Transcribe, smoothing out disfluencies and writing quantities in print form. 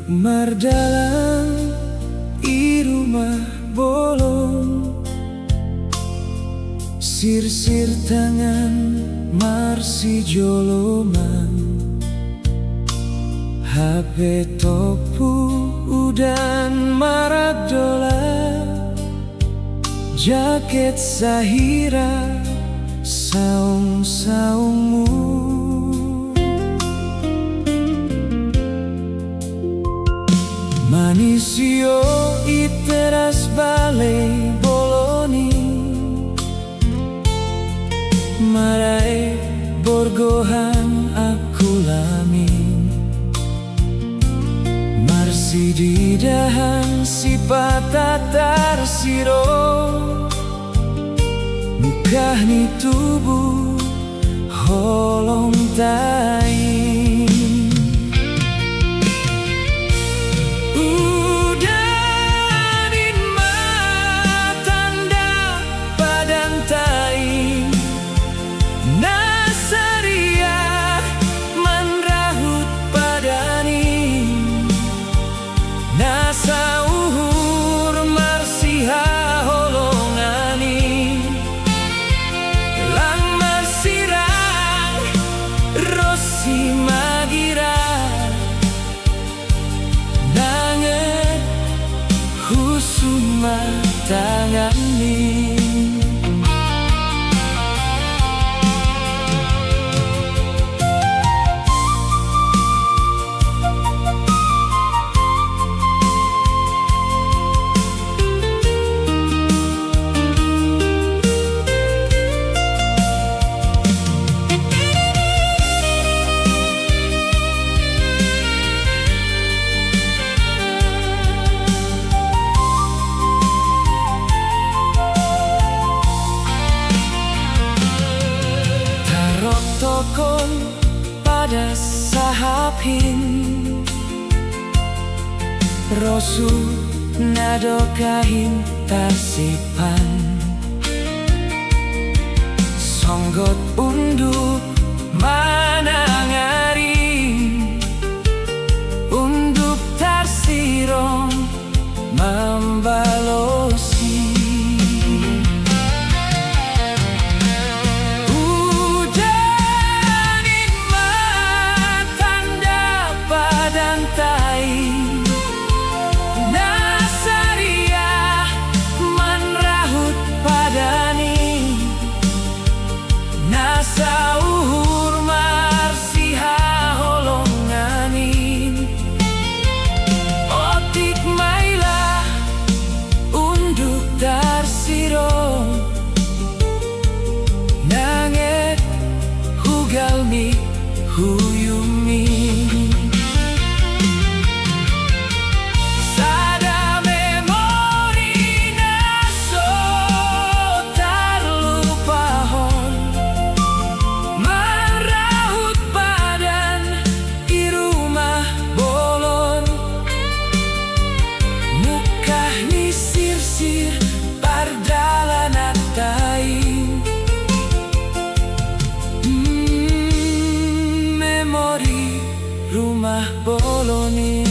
Mardalan i rumah bolong, sir-sir tangan marsi joloman, HP topu udan Maradona, jaket Zahira saung-saungmu. Manisio i teras balai boloni, marae borgohan aku lami, marsi di dahan si patatar siro, mukah ni tubuh holong tai. Tangan ni tokon pada sahapin, rosu nado kahin tasipan, songgot unduk manangari, unduk tarsirong membalosi. Huyumi sada memori naso tarlupahon, merahut badan di rumah bolon, mukah ni sir-sir pardalan atai. Rumah boloni.